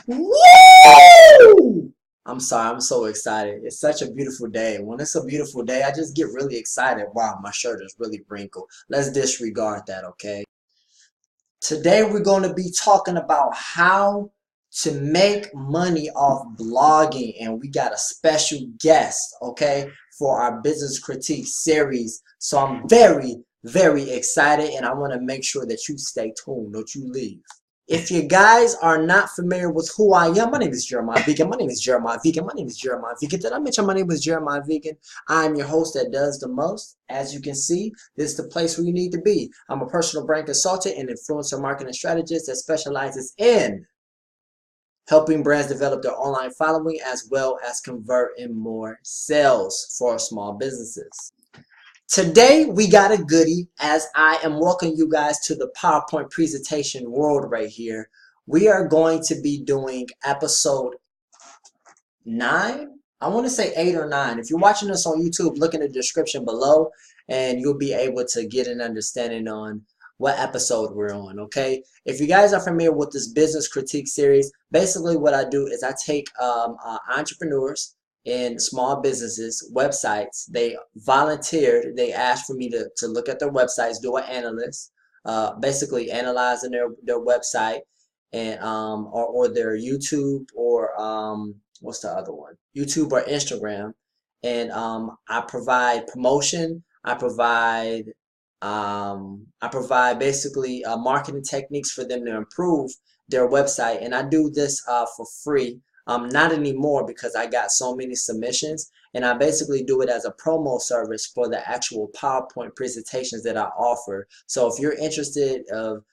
Woo! I'm sorry, I'm so excited. It's such a beautiful day. When it's a beautiful day, I just get really excited. Wow, my shirt is really wrinkled. Let's disregard that, okay? Today we're going to be talking about how to make money off blogging, and we got a special guest, okay, for our business critique series. So I'm very, very excited, and I want to make sure that you stay tuned. Don't you leave. If you guys are not familiar with who I am, my name is Jeremiah Vegan. My name is Jeremiah Vegan. My name is Jeremiah Vegan. Did I mention my name was Jeremiah Vegan? I'm your host that does the most. As you can see, this is the place where you need to be. I'm a personal brand consultant and influencer marketing strategist that specializes in helping brands develop their online following as well as convert in more sales for small businesses. Today we got a goodie as I am welcoming you guys to the PowerPoint presentation world right here. We are going to be doing episode 9. I want to say 8 or 9. If you're watching this on YouTube, look in the description below and you'll be able to get an understanding on what episode we're on, okay? If you guys are familiar with this business critique series, basically what I do is I take entrepreneurs in small businesses, websites. They volunteered, they asked for me to look at their websites, do an analyst, basically analyzing their website and or their YouTube or what's the other one? YouTube or Instagram. And I provide promotion, I provide basically marketing techniques for them to improve their website, and I do this for free. Not anymore because I got so many submissions, and I basically do it as a promo service for the actual PowerPoint presentations that I offer. So if you're interested of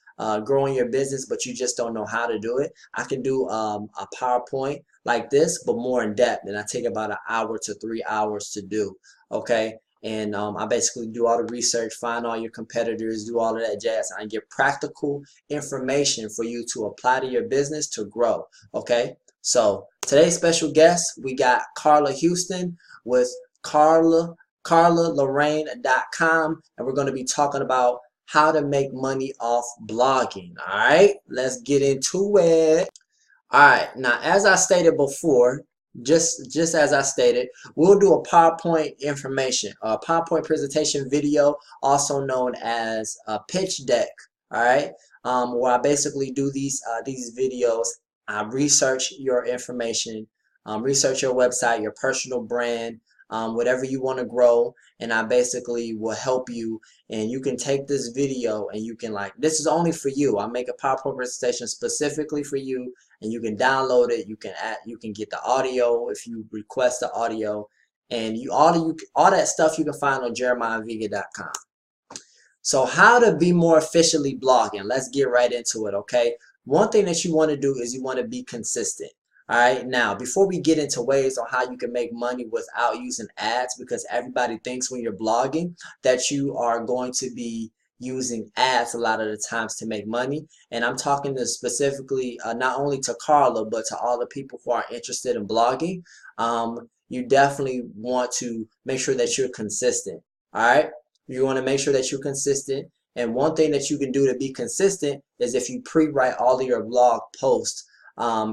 growing your business but you just don't know how to do it, I can do a PowerPoint like this but more in depth, and I take about an hour to 3 hours to do, okay? And I basically do all the research, find all your competitors, do all of that jazz. I get practical information for you to apply to your business to grow, okay? So today's special guest, we got Carla Houston with carlalorraine.com, and we're going to be talking about how to make money off blogging. All right, let's get into it. All right, now as I stated before, just as I stated, we'll do a PowerPoint information, a PowerPoint presentation video, also known as a pitch deck. All right, where I basically do these videos. I research your information, research your website, your personal brand, whatever you want to grow, and I basically will help you. And you can take this video and you can, like, this is only for you. I make a PowerPoint presentation specifically for you, and you can download it. You can get the audio if you request the audio, and all that stuff you can find on jeremiahvegan.com. So how to be more efficiently blogging. Let's get right into it, okay? One thing that you want to do is you want to be consistent. All right, now before we get into ways on how you can make money without using ads, because everybody thinks when you're blogging that you are going to be using ads a lot of the times to make money. And I'm talking to specifically not only to Carla, but to all the people who are interested in blogging. You definitely want to make sure that you're consistent. All right, you want to make sure that you're consistent. And one thing that you can do to be consistent is if you pre-write all of your blog posts,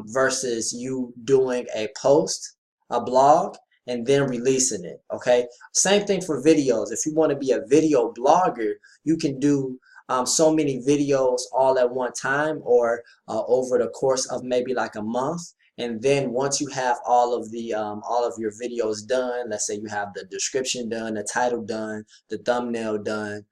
versus you doing a post, a blog, and then releasing it, okay? Same thing for videos. If you want to be a video blogger, you can do so many videos all at one time, or over the course of maybe like a month. And then once you have all of your videos done, let's say you have the description done, the title done, the thumbnail done,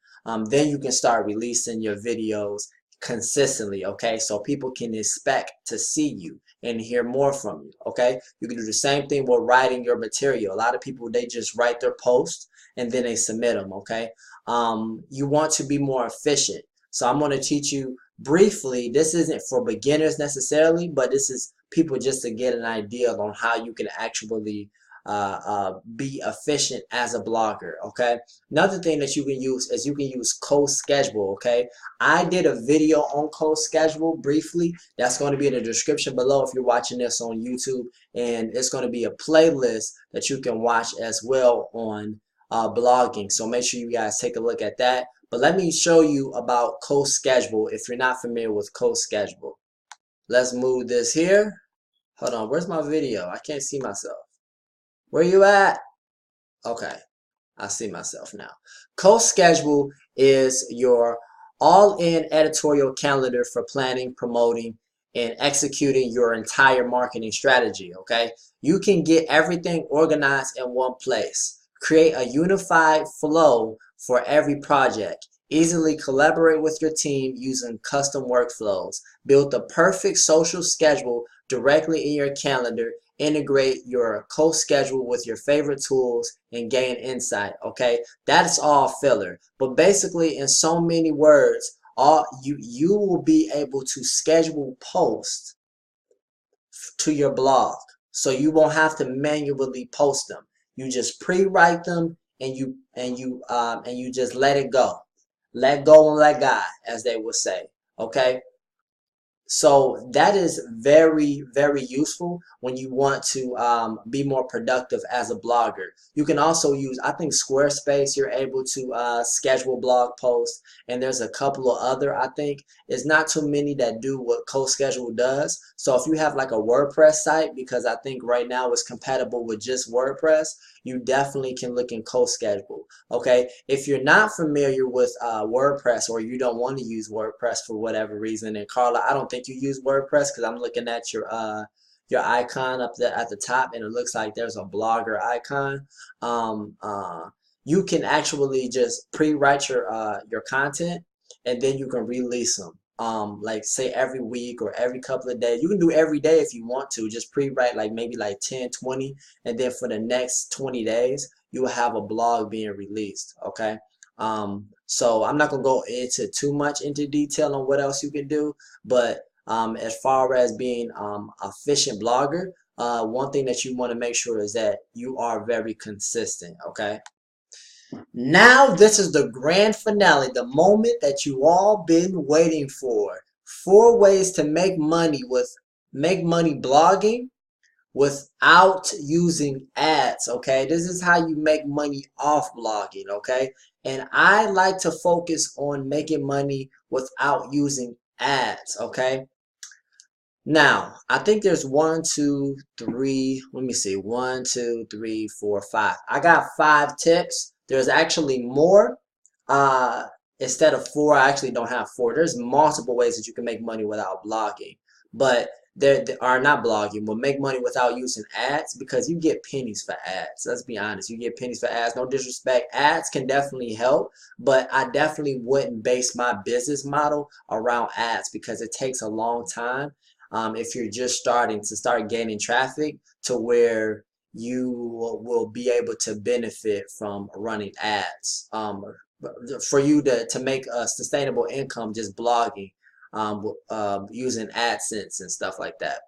then you can start releasing your videos consistently, okay? So people can expect to see you and hear more from you, okay? You can do the same thing with writing your material. A lot of people, they just write their posts and then they submit them, okay? You want to be more efficient. So I'm going to teach you briefly. This isn't for beginners necessarily, but this is people just to get an idea on how you can actually be efficient as a blogger, okay? Another thing that you can use is you can use CoSchedule, okay? I did a video on CoSchedule briefly. That's going to be in the description below if you're watching this on YouTube, and it's going to be a playlist that you can watch as well on blogging. So make sure you guys take a look at that. But let me show you about CoSchedule if you're not familiar with CoSchedule. Let's move this here. Hold on, where's my video? I can't see myself. Where you at? Okay, I see myself now. Co-schedule is your all-in editorial calendar for planning, promoting, and executing your entire marketing strategy, okay? You can get everything organized in one place. Create a unified flow for every project. Easily collaborate with your team using custom workflows. Build the perfect social schedule directly in your calendar. Integrate your co-schedule with your favorite tools and gain insight, okay? That's all filler. But basically, in so many words, all you will be able to schedule posts to your blog. So you won't have to manually post them. You just pre-write them and you just let it go. Let go and let God, as they would say. Okay? So that is very, very useful when you want to be more productive as a blogger. You can also use, I think Squarespace, you're able to schedule blog posts, and there's a couple of other, I think. It's not too many that do what CoSchedule does. So if you have like a WordPress site, because I think right now it's compatible with just WordPress, you definitely can look in CoSchedule. Okay, if you're not familiar with WordPress, or you don't want to use WordPress for whatever reason, and Carla, I don't think you use WordPress because I'm looking at your icon up there at the top, and it looks like there's a blogger icon. Um, uh, you can actually just pre-write your content, and then you can release them. Like say every week or every couple of days. You can do every day if you want to. Just pre-write like maybe like 10, 20, and then for the next 20 days you will have a blog being released. Okay. So I'm not gonna go into too much into detail on what else you can do, but as far as being a efficient blogger, one thing that you want to make sure is that you are very consistent. Okay. Now this is the grand finale, the moment that you all been waiting for. 4 ways to make money blogging without using ads, okay? This is how you make money off blogging, okay? And I like to focus on making money without using ads, okay? Now, I think there's one, two, three, let me see, one, two, three, four, five. I got 5 tips. There's actually more. Uh, Instead of 4, I actually don't have 4. There's multiple ways that you can make money without blogging. But there are not blogging, but make money without using ads, because you get pennies for ads. Let's be honest. You get pennies for ads. No disrespect. Ads can definitely help, but I definitely wouldn't base my business model around ads, because it takes a long time if you're just starting to start gaining traffic to where you will be able to benefit from running ads. For you to make a sustainable income just blogging, using AdSense and stuff like that.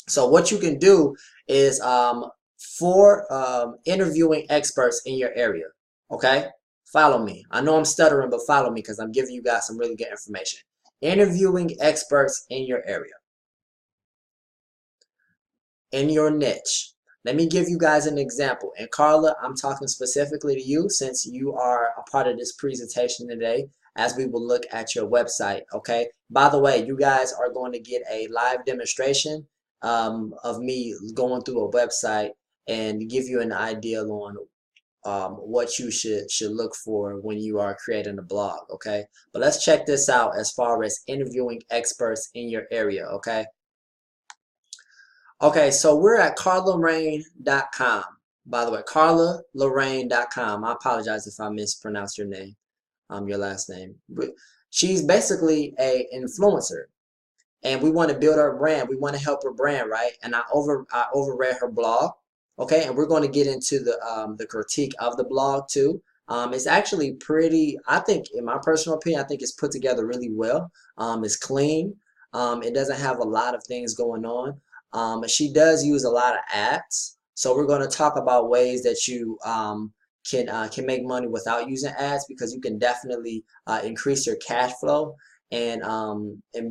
So what you can do is for interviewing experts in your area. Okay, follow me. I know I'm stuttering, but follow me because I'm giving you guys some really good information. Interviewing experts in your area, in your niche. Let me give you guys an example. And Carla, I'm talking specifically to you since you are a part of this presentation today, as we will look at your website, okay? By the way, you guys are going to get a live demonstration of me going through a website and give you an idea on what you should look for when you are creating a blog, okay? But let's check this out as far as interviewing experts in your area, okay? Okay, so we're at carlalorraine.com. By the way, carlalorraine.com. I apologize if I mispronounced your name, your last name. But she's basically a influencer, and we want to build her brand. We want to help her brand, right? And I overread her blog, okay, and we're going to get into the critique of the blog too. It's actually pretty, I think, in my personal opinion, I think it's put together really well. It's clean. It doesn't have a lot of things going on. She does use a lot of ads, so we're going to talk about ways that you can make money without using ads, because you can definitely increase your cash flow and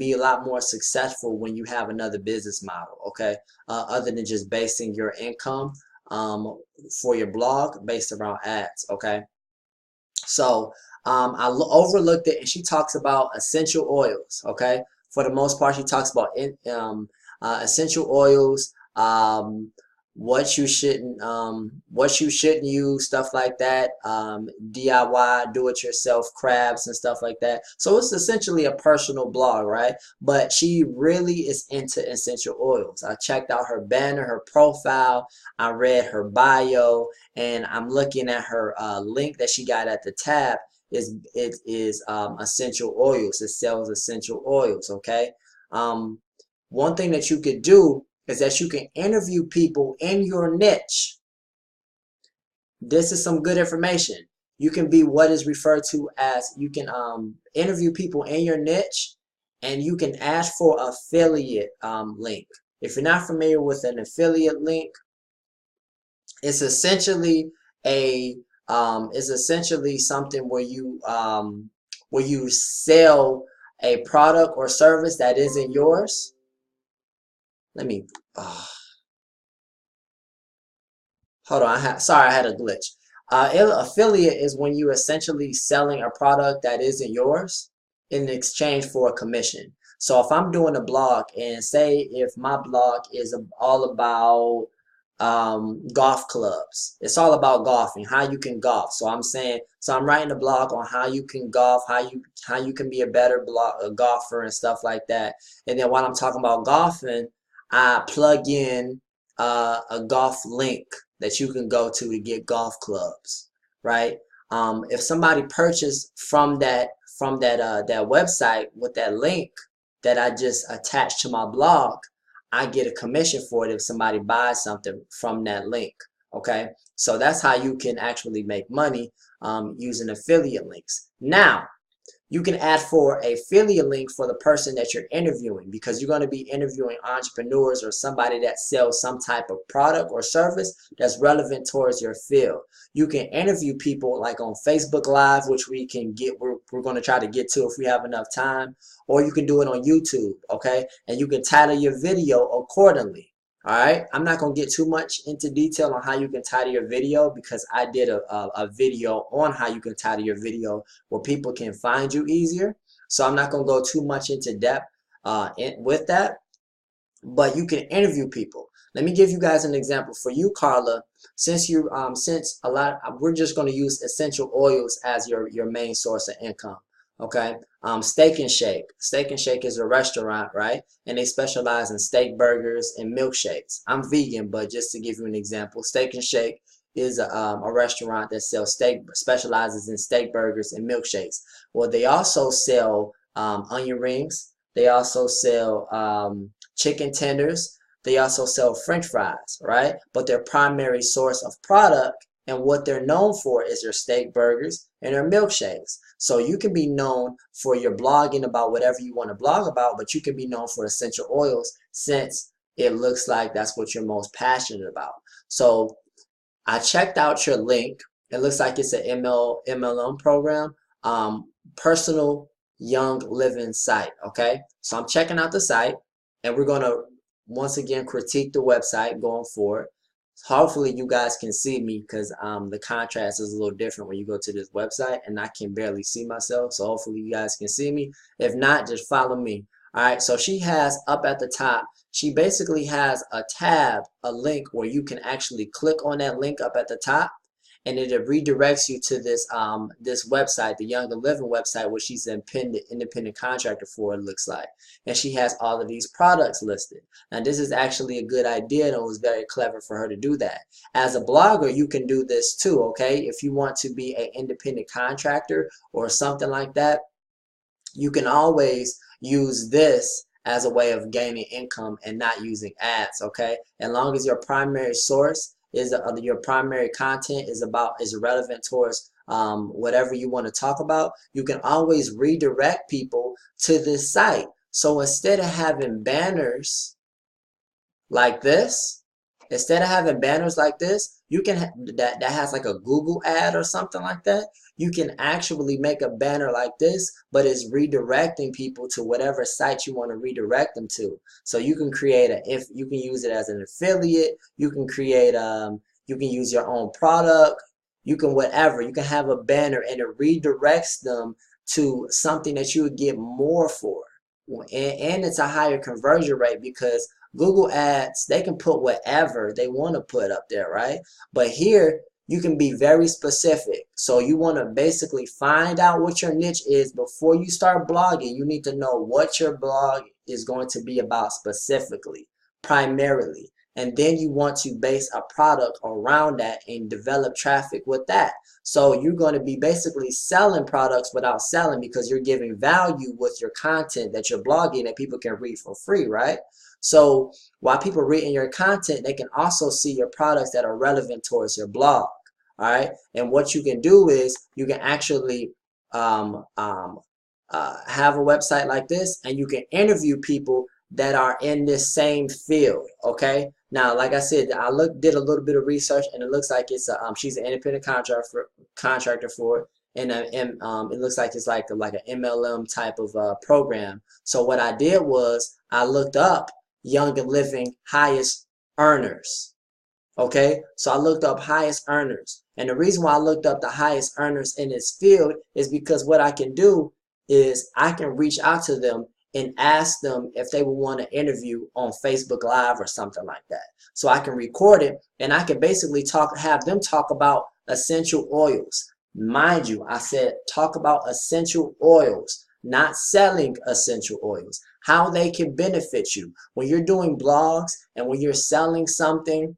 be a lot more successful when you have another business model. Okay, other than just basing your income for your blog based around ads. Okay, so I overlooked it, and she talks about essential oils. Okay, for the most part, she talks about essential oils, what you shouldn't use, stuff like that, DIY, do-it-yourself crafts and stuff like that. So it's essentially a personal blog, right? But she really is into essential oils. I checked out her banner, her profile, I read her bio, and I'm looking at her link that she got at the tab. It is essential oils. It sells essential oils, okay? One thing that you could do is that you can interview people in your niche. This is some good information. You can be what is referred to as, you can interview people in your niche, and you can ask for affiliate link. If you're not familiar with an affiliate link, it's essentially something where you sell a product or service that isn't yours. Let me, hold on. Sorry, I had a glitch. Affiliate is when you're essentially selling a product that isn't yours in exchange for a commission. So if I'm doing a blog, and say if my blog is all about golf clubs, it's all about golfing, how you can golf. So I'm writing a blog on how you can golf, how you can be a better golfer and stuff like that. And then while I'm talking about golfing, I plug in a golf link that you can go to get golf clubs, right? If somebody purchased from that website with that link that I just attached to my blog, I get a commission for it if somebody buys something from that link. Okay, so that's how you can actually make money using affiliate links. Now, you can add for a affiliate link for the person that you're interviewing, because you're going to be interviewing entrepreneurs or somebody that sells some type of product or service that's relevant towards your field. You can interview people like on Facebook Live, which we're going to try to get to if we have enough time, or you can do it on YouTube, okay? And you can title your video accordingly. All right, I'm not going to get too much into detail on how you can title your video, because I did a video on how you can title your video where people can find you easier. So I'm not going to go too much into depth with that, but you can interview people. Let me give you guys an example for you, Carla. Since we're just going to use essential oils as your main source of income. Okay, Steak and Shake. Steak and Shake is a restaurant, right? And they specialize in steak burgers and milkshakes. I'm vegan, but just to give you an example, Steak and Shake is a restaurant that specializes in steak burgers and milkshakes. Well, they also sell onion rings. They also sell chicken tenders. They also sell French fries, right? But their primary source of product and what they're known for is their steak burgers and their milkshakes. So you can be known for your blogging about whatever you want to blog about, but you can be known for essential oils, since it looks like that's what you're most passionate about. So I checked out your link. It looks like it's an MLM program, personal young living site. Okay, so I'm checking out the site, and we're going to once again critique the website going forward. Hopefully you guys can see me, because the contrast is a little different when you go to this website, and I can barely see myself. So hopefully you guys can see me. If not, just follow me. All right, so she has up at the top, she basically has a tab, a link where you can actually click on that link up at the top, and it redirects you to this this website, the Young and Living website, where she's an independent contractor for, it looks like. And she has all of these products listed. Now, this is actually a good idea, and it was very clever for her to do that. As a blogger, you can do this too, okay? If you want to be an independent contractor or something like that, you can always use this as a way of gaining income and not using ads, okay? As long as your primary source is your primary content is relevant towards whatever you want to talk about, you can always redirect people to this site. So instead of having banners like this, you can that has like a Google ad or something like that. You can actually make a banner like this, but it's redirecting people to whatever site you want to redirect them to. So you can create you can use it as an affiliate. You can create you can use your own product. You can whatever. You can have a banner, and it redirects them to something that you would get more for. And it's a higher conversion rate, because Google Ads, they can put whatever they want to put up there, right? But here, you can be very specific. So you want to basically find out what your niche is before you start blogging. You need to know what your blog is going to be about specifically, primarily. And then you want to base a product around that and develop traffic with that. So you're going to be basically selling products without selling, because you're giving value with your content that you're blogging that people can read for free, right? So while people reading your content, they can also see your products that are relevant towards your blog. All right. And what you can do is you can actually um, um, have a website like this, and you can interview people that are in this same field. Okay. Now, like I said, did a little bit of research, and it looks like it's she's an independent contractor for it, and it looks like it's like an MLM type of program. So what I did was I looked up Young and Living highest earners. Okay, so I looked up highest earners. And the reason why I looked up the highest earners in this field is because what I can do is I can reach out to them and ask them if they would want to interview on Facebook Live or something like that. So I can record it, and I can basically have them talk about essential oils. Mind you, I said talk about essential oils, not selling essential oils, how they can benefit you. When you're doing blogs and when you're selling something,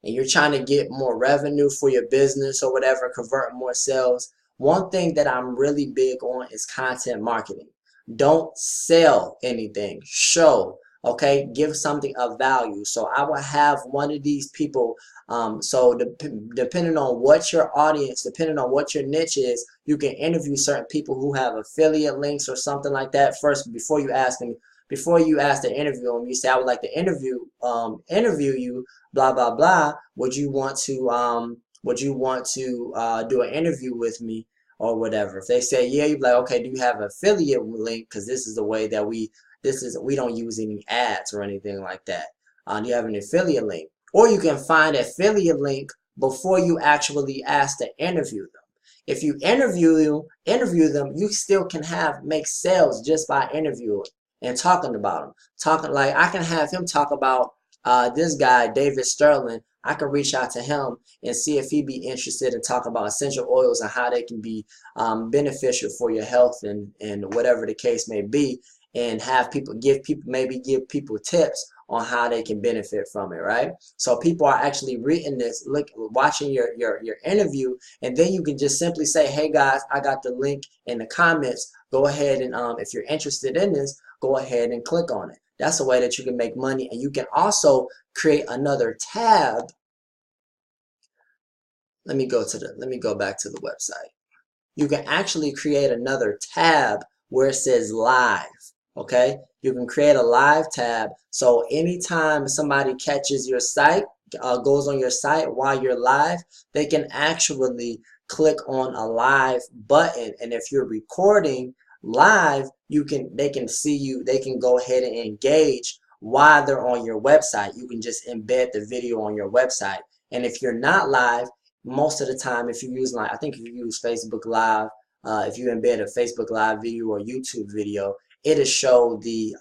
and you're trying to get more revenue for your business or whatever, convert more sales, one thing that I'm really big on is content marketing. Don't sell anything, show, okay? Give something of value. So I will have one of these people, depending on what your audience, depending on what your niche is, you can interview certain people who have affiliate links or something like that first before you ask them. Before you ask to interview them, you say, I would like to interview you, blah blah blah. Would you want to do an interview with me or whatever? If they say yeah, you're like, okay, do you have an affiliate link? Because this is the way that we don't use any ads or anything like that. Do you have an affiliate link? Or you can find an affiliate link before you actually ask to interview them. If you interview them, you still can make sales just by interviewing and talking about them. Talking, like I can have him talk about this guy, David Sterling. I can reach out to him and see if he'd be interested in talking about essential oils and how they can be beneficial for your health and whatever the case may be, and give people tips on how they can benefit from it, right? So people are actually reading this, watching your interview, and then you can just simply say, hey guys, I got the link in the comments. Go ahead and if you're interested in this, go ahead and click on it. That's a way that you can make money. And you can also create another tab. Let me go back to the website. You can actually create another tab where it says live. Okay, you can create a live tab, so anytime somebody catches your site, goes on your site while you're live, they can actually click on a live button, and if you're recording live, they can see you, they can go ahead and engage while they're on your website. You can just embed the video on your website. And if you're not live, most of the time, if you use, like, I think if you use Facebook Live, if you embed a Facebook Live video or YouTube video, it'll show the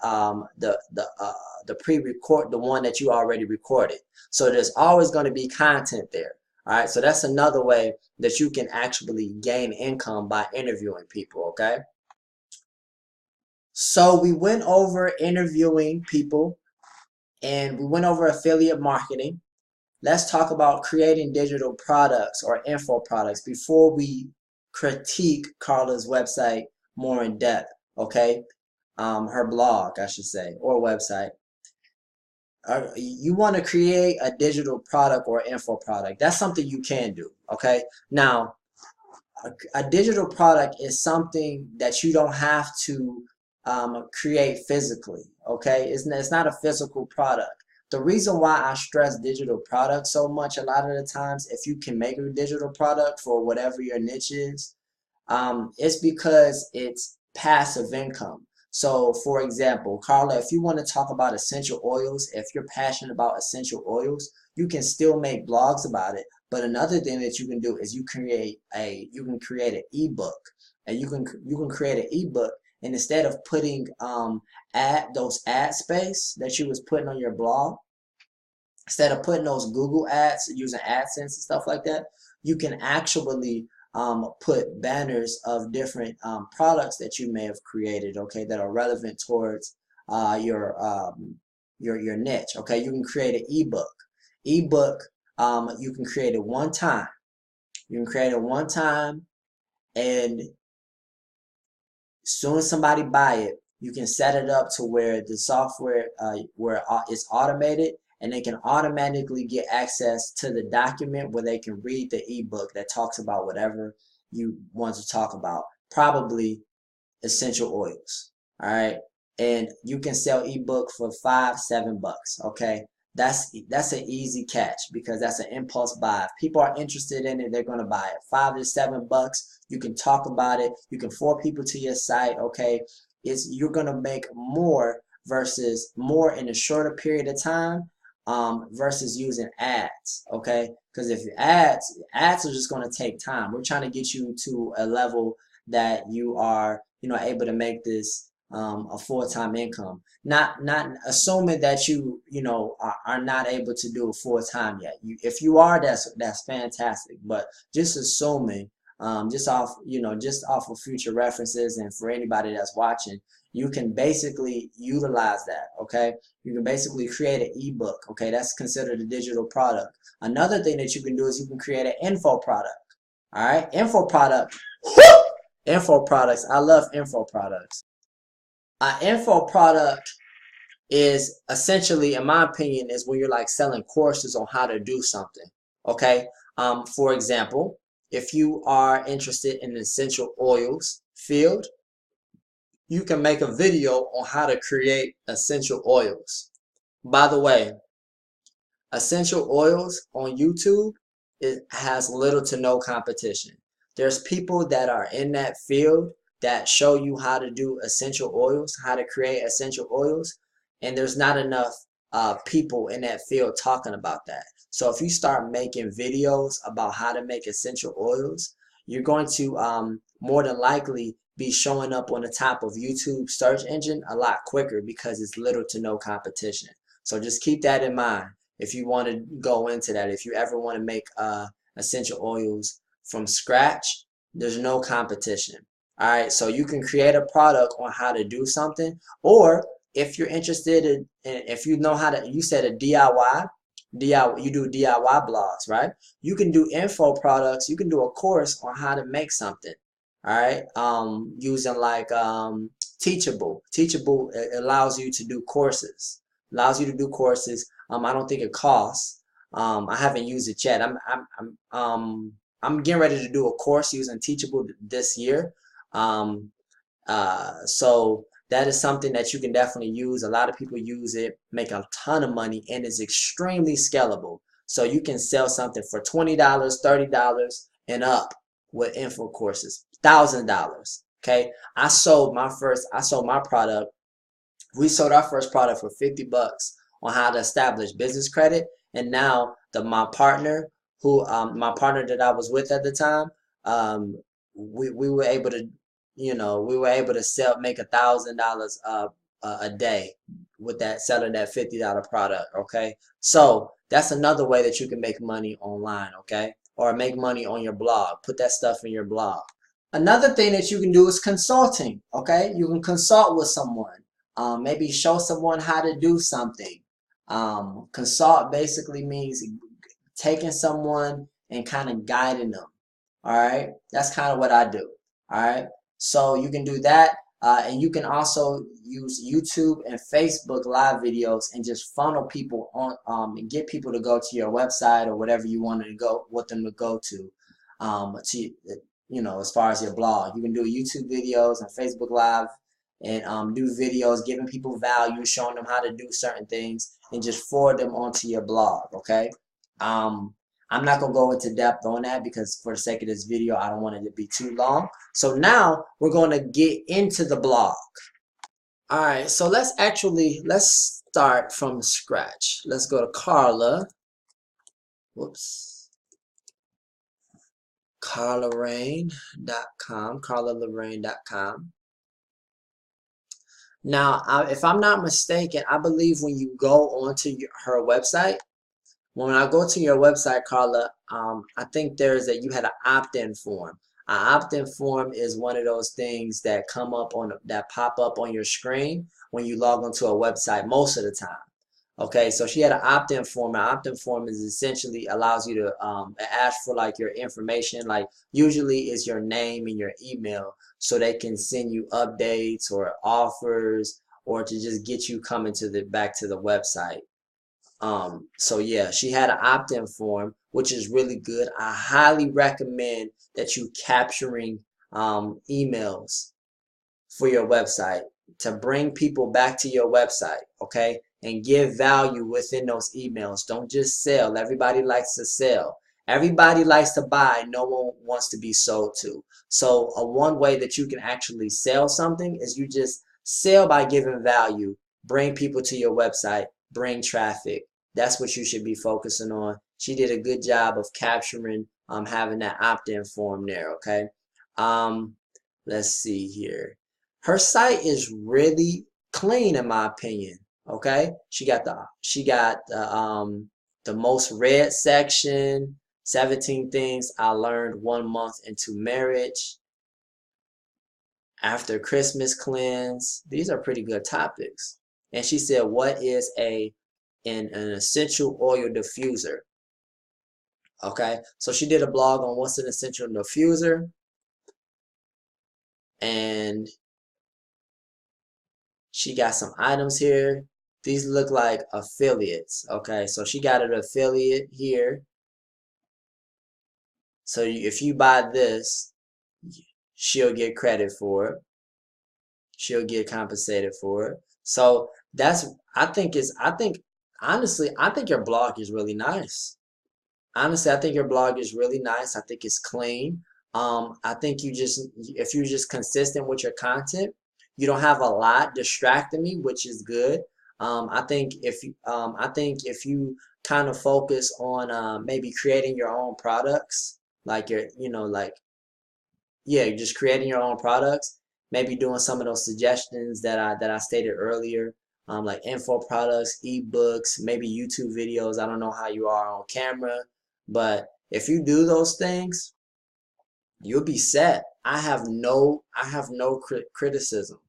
pre-record, the one that you already recorded. So there's always going to be content there. All right, so that's another way that you can actually gain income by interviewing people. Okay, so we went over interviewing people, and we went over affiliate marketing. Let's talk about creating digital products or info products before we critique Carla's website more in depth. Okay, her blog, I should say, or website. You want to create a digital product or info product. That's something you can do. Okay, now a digital product is something that you don't have to create physically. Okay, it's not a physical product. The reason why I stress digital products so much a lot of the times, if you can make a digital product for whatever your niche is, it's because it's passive income. So for example, Carla, if you want to talk about essential oils, if you're passionate about essential oils, you can still make blogs about it. But another thing that you can do is you can create an ebook, and you can create an ebook, and instead of putting those ad space that you was putting on your blog, instead of putting those Google ads using AdSense and stuff like that, you can actually put banners of different products that you may have created, okay, that are relevant towards your niche. Okay, you can create an ebook. Ebook, you can create it one time. You can create it one time, and as soon as somebody buy it, you can set it up to where the software where it's automated, and they can automatically get access to the document where they can read the ebook that talks about whatever you want to talk about, probably essential oils. All right, and you can sell ebook for $5, $7. Okay, that's an easy catch because that's an impulse buy. If people are interested in it, they're gonna buy it. $5 to $7. You can talk about it. You can forward people to your site. Okay, you're gonna make more versus more in a shorter period of time. Versus using ads, okay? Because if ads are just going to take time. We're trying to get you to a level that you are, able to make this a full-time income. Not assuming that are not able to do it full-time yet. If you are, that's fantastic. But just assuming, just off of future references, and for anybody that's watching, you can basically utilize that. Okay, you can basically create an ebook. Okay, that's considered a digital product. Another thing that you can do is you can create an info product. All right, info product. Info products. I love info products. An info product is essentially, in my opinion, is when you're like selling courses on how to do something. Okay. For example, if you are interested in the essential oils field, you can make a video on how to create essential oils. By the way, essential oils on YouTube, it has little to no competition. There's people that are in that field that show you how to do essential oils, how to create essential oils, and there's not enough people in that field talking about that. So if you start making videos about how to make essential oils, you're going to more than likely be showing up on the top of YouTube search engine a lot quicker because it's little to no competition. So just keep that in mind if you want to go into that. If you ever want to make essential oils from scratch, there's no competition. All right, so you can create a product on how to do something, or if you're interested in, if you know how to, you said a DIY, you do DIY blogs, right? You can do info products. You can do a course on how to make something. All right, using like Teachable. Teachable allows you to do courses. Allows you to do courses. I don't think it costs. I haven't used it yet. I'm getting ready to do a course using Teachable this year. So that is something that you can definitely use. A lot of people use it, make a ton of money, and is extremely scalable. So you can sell something for $20, $30, and up with info courses. $1,000. Okay. I sold my product. We sold our first product for $50 on how to establish business credit. And now my partner my partner that I was with at the time, we were able to, make $1,000 a day with that, selling that $50 product. Okay. So that's another way that you can make money online. Okay. Or make money on your blog. Put that stuff in your blog. Another thing that you can do is consulting. Okay. You can consult with someone. Maybe show someone how to do something. Consult basically means taking someone and kind of guiding them. All right, that's kind of what I do. All right, so you can do that, and you can also use YouTube and Facebook live videos and just funnel people on, and get people to go to your website or whatever you want to go, want them to go to as far as your blog. You can do YouTube videos and Facebook live, and do videos giving people value, showing them how to do certain things, and just forward them onto your blog. Okay. I'm not going to go into depth on that because for the sake of this video, I don't want it to be too long. So now we're going to get into the blog. All right, so let's start from scratch. Let's go to Carla. Whoops. CarlaLorraine.com. CarlaLorraine.com. Now, if I'm not mistaken, I believe when you go onto her website, when I go to your website, Carla, I think you had an opt-in form. An opt-in form is one of those things that that pop up on your screen when you log onto a website most of the time. Okay, so she had an opt-in form. An opt-in form is essentially allows you to ask for like your information, like usually is your name and your email, so they can send you updates or offers or to just get you coming to the back to the website. So yeah, she had an opt-in form, which is really good. I highly recommend that you capturing emails for your website to bring people back to your website, okay? And give value within those emails. Don't just sell. Everybody likes to sell. Everybody likes to buy. No one wants to be sold to. So one way that you can actually sell something is you just sell by giving value, bring people to your website, bring traffic. That's what you should be focusing on. She did a good job of capturing having that opt-in form there, okay? Um, let's see here. Her site is really clean in my opinion. Okay, she got the most read section, 17 things I learned 1 month into marriage, after Christmas cleanse. These are pretty good topics. And she said, what is an essential oil diffuser? Okay, so she did a blog on what's an essential diffuser, and she got some items here. These look like affiliates. Okay, so she got an affiliate here. So if you buy this, she'll get credit for it. She'll get compensated for it. So that's I think honestly, I think your blog is really nice. Honestly, I think your blog is really nice. I think it's clean. I think if you're just consistent with your content, you don't have a lot distracting me, which is good. I think if you kind of focus on maybe creating your own products, like yeah, just creating your own products, maybe doing some of those suggestions that I stated earlier, like info products, ebooks, maybe YouTube videos. I don't know how you are on camera, but if you do those things, you'll be set. I have no criticism.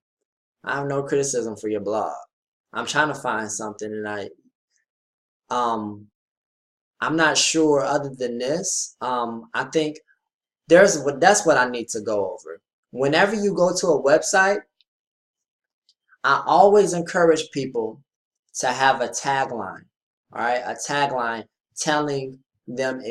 I have no criticism for your blog. I'm trying to find something, and um I'm not sure other than this. I think that's what I need to go over. Whenever you go to a website, I always encourage people to have a tagline, all right? A tagline telling them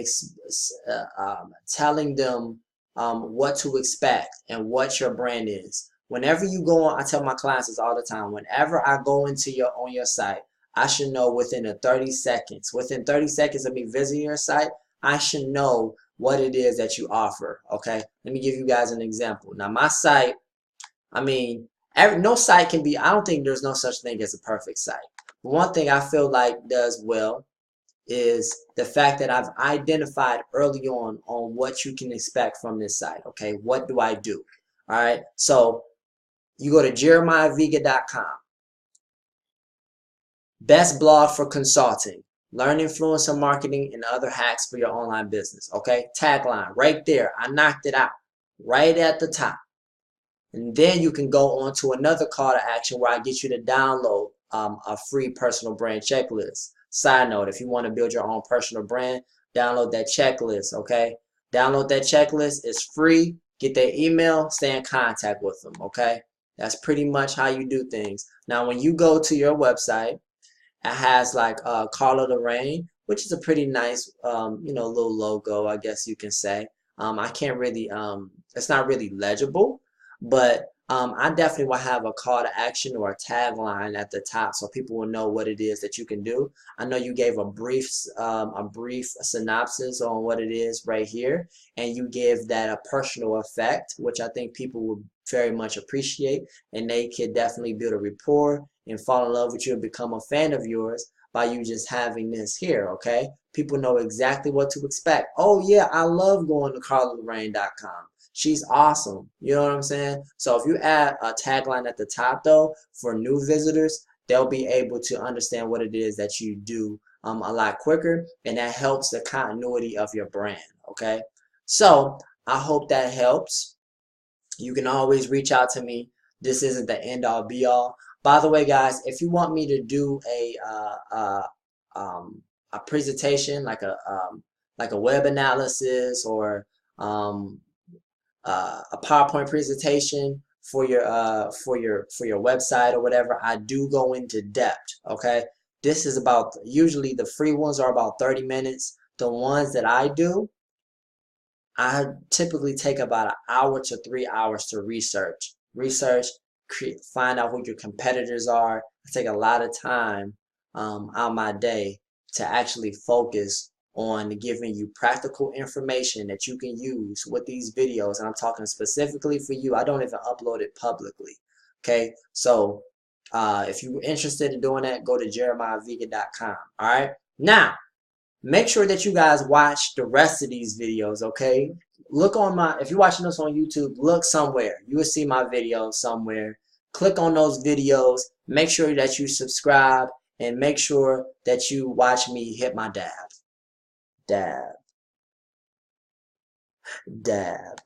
telling them what to expect and what your brand is. Whenever you go on, I tell my clients this all the time. Whenever I go into your site, I should know within 30 seconds of me visiting your site, I should know what it is that you offer. Okay, let me give you guys an example. Now, my site, I mean, no site can be, I don't think there's no such thing as a perfect site. One thing I feel like does well is the fact that I've identified early on what you can expect from this site. Okay, what do I do? All right, so you go to jeremiahvega.com. Best blog for consulting. Learn influencer marketing and other hacks for your online business. Okay, tagline right there. I knocked it out right at the top. And then you can go on to another call to action where I get you to download a free personal brand checklist. Side note, if you want to build your own personal brand, download that checklist, okay? Download that checklist. It's free. Get their email. Stay in contact with them, okay? That's pretty much how you do things. Now, when you go to your website, it has like Carla Lorraine, which is a pretty nice, little logo, I guess you can say. I can't really, it's not really legible, but I definitely will have a call to action or a tagline at the top so people will know what it is that you can do. I know you gave a brief synopsis on what it is right here, and you give that a personal effect, which I think people will very much appreciate, and they could definitely build a rapport and fall in love with you and become a fan of yours by you just having this here, okay? People know exactly what to expect. Oh yeah, I love going to carlalorraine.com. She's awesome. You know what I'm saying? So if you add a tagline at the top though, for new visitors, they'll be able to understand what it is that you do a lot quicker, and that helps the continuity of your brand. Okay, so I hope that helps. You can always reach out to me. This isn't the end all be all. By the way, guys, if you want me to do a presentation like a web analysis or um, a PowerPoint presentation for your website or whatever, I do go into depth. Okay, this is about, usually the free ones are about 30 minutes. The ones that I do, I typically take about an hour to 3 hours to research, find out who your competitors are. I take a lot of time out my day to actually focus on giving you practical information that you can use with these videos. And I'm talking specifically for you. I don't even upload it publicly. Okay, so if you're interested in doing that, go to jeremiahvegan.com. All right, now make sure that you guys watch the rest of these videos. Okay, look on my, if you're watching this on YouTube, look somewhere, you will see my video somewhere. Click on those videos, make sure that you subscribe, and make sure that you watch me hit my dab, dab, dab.